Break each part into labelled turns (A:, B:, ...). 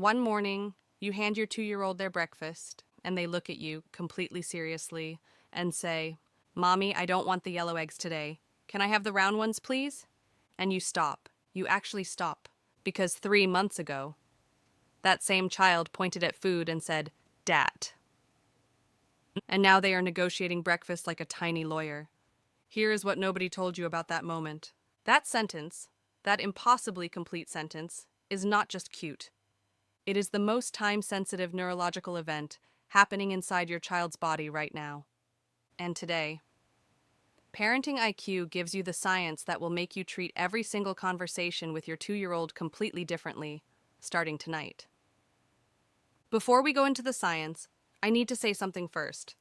A: One morning, you hand your 2-year-old their breakfast, and they look at you completely seriously and say, "Mommy, I don't want the yellow eggs today. Can I have the round ones, please?" And you stop. You actually stop. Because 3 months ago, that same child pointed at food and said, "Dat." And now they are negotiating breakfast like a tiny lawyer. Here is what nobody told you about that moment. That sentence, that impossibly complete sentence, is not just cute. It is the most time-sensitive neurological event happening inside your child's body right now. And today, ParentingIQ gives you the science that will make you treat every single conversation with your 2-year-old completely differently, starting tonight. Before we go into the science, I need to say something first.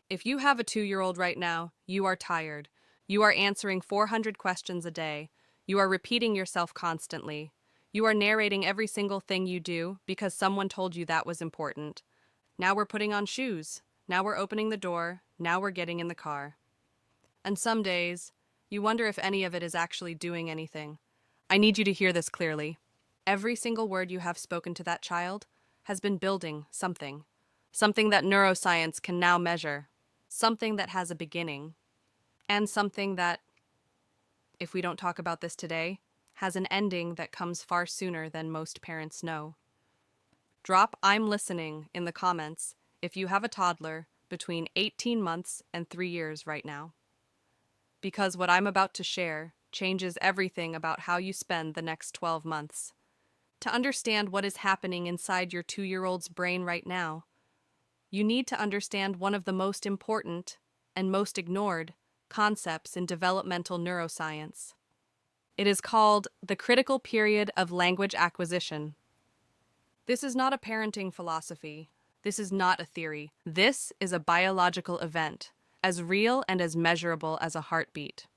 A: If you have a 2-year-old right now, you are tired. You are answering 400 questions a day. You are repeating yourself constantly. You are narrating every single thing you do because someone told you that was important. Now we're putting on shoes. Now we're opening the door. Now we're getting in the car. And some days, you wonder if any of it is actually doing anything. I need you to hear this clearly. Every single word you have spoken to that child has been building something. Something that neuroscience can now measure. Something that has a beginning. And something that, if we don't talk about this today, has an ending that comes far sooner than most parents know. Drop "I'm listening" in the comments if you have a toddler between 18 months and 3 years right now. Because what I'm about to share changes everything about how you spend the next 12 months. To understand what is happening inside your 2-year-old's brain right now, you need to understand one of the most important and most ignored concepts in developmental neuroscience. It is called the critical period of language acquisition. This is not a parenting philosophy. This is not a theory. This is a biological event, as real and as measurable as a heartbeat.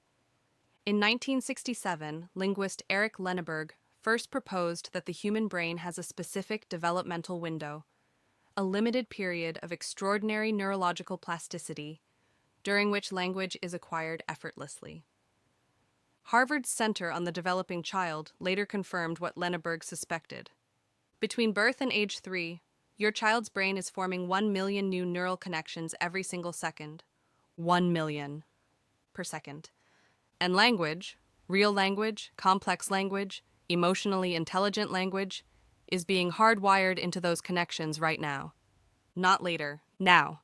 A: In 1967, linguist Eric Lenneberg first proposed that the human brain has a specific developmental window, a limited period of extraordinary neurological plasticity, during which language is acquired effortlessly. Harvard's Center on the Developing Child later confirmed what Lenneberg suspected. Between birth and age 3, your child's brain is forming 1 million new neural connections every single second. 1 million per second. And language, real language, complex language, emotionally intelligent language, is being hardwired into those connections right now. Not later, now.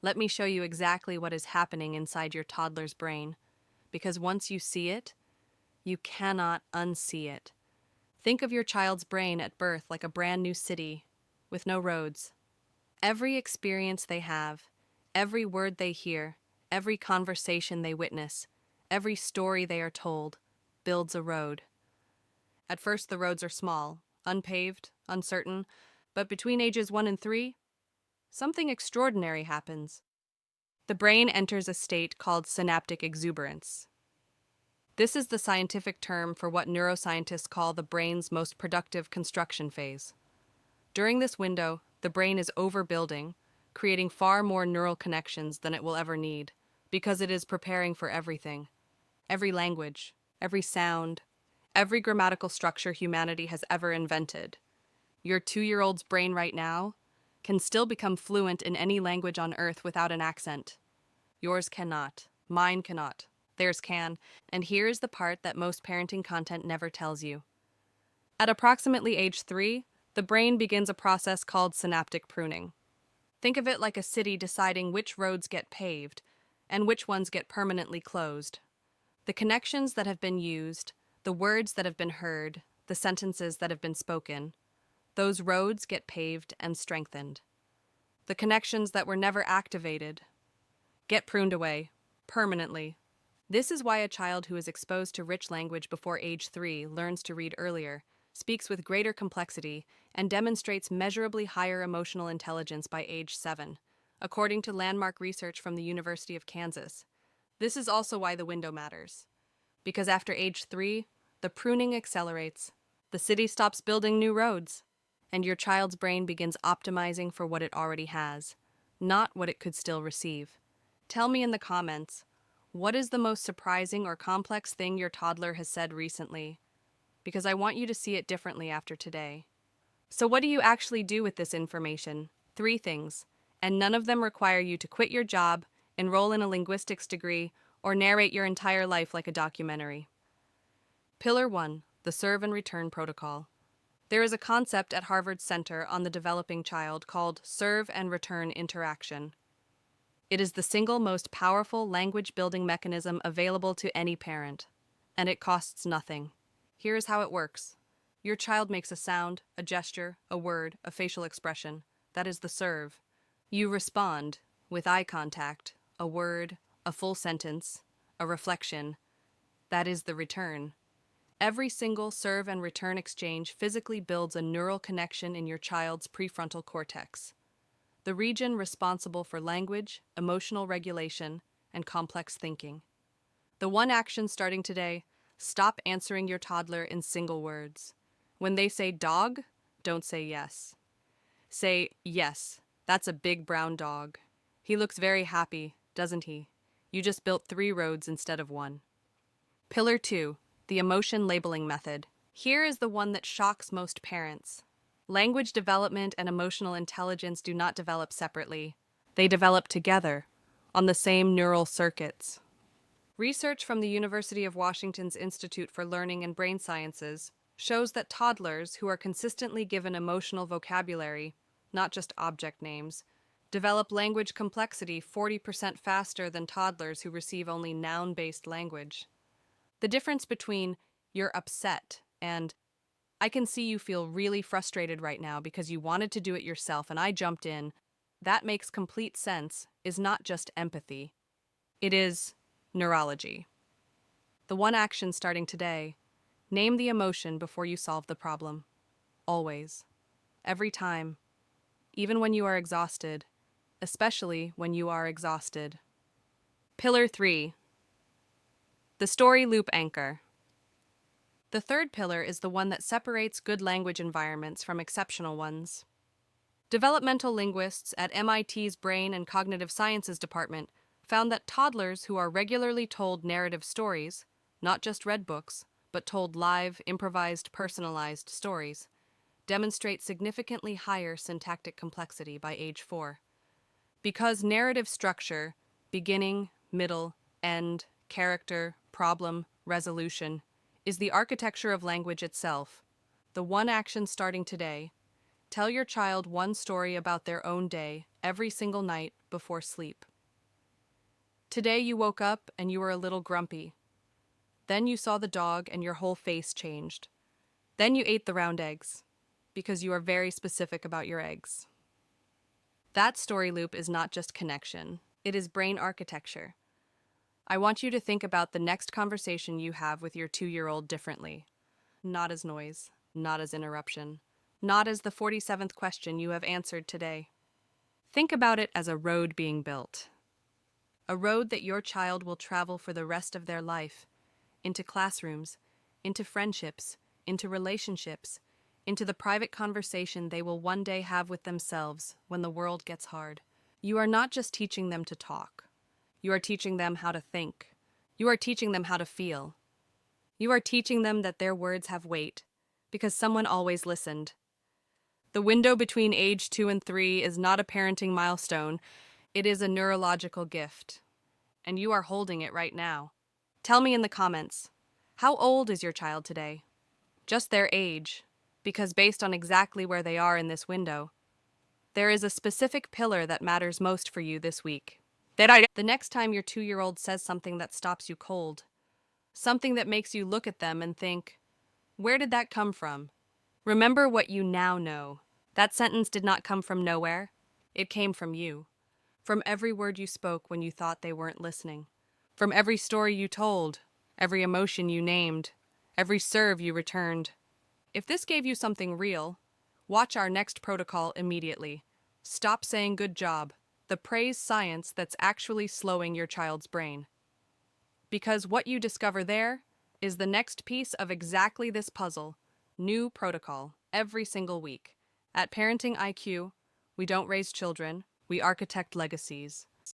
A: Let me show you exactly what is happening inside your toddler's brain, because once you see it, you cannot unsee it. Think of your child's brain at birth like a brand new city with no roads. Every experience they have, every word they hear, every conversation they witness, every story they are told, builds a road. At first, the roads are small, unpaved, uncertain, but between ages 1 and 3, something extraordinary happens. The brain enters a state called synaptic exuberance. This is the scientific term for what neuroscientists call the brain's most productive construction phase. During this window, the brain is overbuilding, creating far more neural connections than it will ever need, because it is preparing for everything. Every language, every sound, every grammatical structure humanity has ever invented. Your 2-year-old's brain right now can still become fluent in any language on Earth without an accent. Yours cannot. Mine cannot. Theirs can. And here is the part that most parenting content never tells you. At approximately age 3, the brain begins a process called synaptic pruning. Think of it like a city deciding which roads get paved and which ones get permanently closed. The connections that have been used, the words that have been heard, the sentences that have been spoken, those roads get paved and strengthened. The connections that were never activated get pruned away, permanently. This is why a child who is exposed to rich language before age 3 learns to read earlier, speaks with greater complexity, and demonstrates measurably higher emotional intelligence by age 7, according to landmark research from the University of Kansas. This is also why the window matters. Because after age 3, the pruning accelerates, the city stops building new roads, and your child's brain begins optimizing for what it already has, not what it could still receive. Tell me in the comments, what is the most surprising or complex thing your toddler has said recently? Because I want you to see it differently after today. So what do you actually do with this information? 3 things, and none of them require you to quit your job, enroll in a linguistics degree, or narrate your entire life like a documentary. Pillar 1, the Serve and Return Protocol. There is a concept at Harvard's Center on the Developing Child called Serve and Return Interaction. It is the single most powerful language-building mechanism available to any parent, and it costs nothing. Here is how it works. Your child makes a sound, a gesture, a word, a facial expression. That is the serve. You respond with eye contact, a word, a full sentence, a reflection. That is the return. Every single serve and return exchange physically builds a neural connection in your child's prefrontal cortex, the region responsible for language, emotional regulation, and complex thinking. The one action starting today: stop answering your toddler in single words. When they say dog, don't say yes. Say, yes, that's a big brown dog. He looks very happy, doesn't he? You just built 3 roads instead of 1. Pillar 2, the emotion labeling method. Here is the one that shocks most parents. Language development and emotional intelligence do not develop separately. They develop together, on the same neural circuits. Research from the University of Washington's Institute for Learning and Brain Sciences shows that toddlers who are consistently given emotional vocabulary, not just object names, develop language complexity 40% faster than toddlers who receive only noun-based language. The difference between "you're upset" and "I can see you feel really frustrated right now because you wanted to do it yourself and I jumped in, that makes complete sense" is not just empathy. It is neurology. The one action starting today: name the emotion before you solve the problem. Always. Every time. Even when you are exhausted. Especially when you are exhausted. Pillar 3. The story loop anchor. The third pillar is the one that separates good language environments from exceptional ones. Developmental linguists at MIT's Brain and Cognitive Sciences Department found that toddlers who are regularly told narrative stories, not just read books, but told live, improvised, personalized stories, demonstrate significantly higher syntactic complexity by age 4. Because narrative structure, beginning, middle, end, character, problem, resolution, is the architecture of language itself. The one action starting today: tell your child one story about their own day every single night before sleep. Today you woke up and you were a little grumpy. Then you saw the dog and your whole face changed. Then you ate the round eggs, because you are very specific about your eggs. That story loop is not just connection, it is brain architecture. I want you to think about the next conversation you have with your 2-year-old differently. Not as noise, not as interruption, not as the 47th question you have answered today. Think about it as a road being built. A road that your child will travel for the rest of their life, into classrooms, into friendships, into relationships, into the private conversation they will one day have with themselves when the world gets hard. You are not just teaching them to talk. You are teaching them how to think. You are teaching them how to feel. You are teaching them that their words have weight, because someone always listened. The window between age 2 and 3 is not a parenting milestone, it is a neurological gift. And you are holding it right now. Tell me in the comments, how old is your child today? Just their age, because based on exactly where they are in this window, there is a specific pillar that matters most for you this week. The next time your 2-year-old says something that stops you cold, something that makes you look at them and think, where did that come from? Remember what you now know. That sentence did not come from nowhere. It came from you. From every word you spoke when you thought they weren't listening. From every story you told, every emotion you named, every serve you returned. If this gave you something real, watch our next protocol immediately. Stop saying good job. The praise science that's actually slowing your child's brain. Because what you discover there is the next piece of exactly this puzzle, new protocol, every single week. At ParentingIQ, we don't raise children, we architect legacies.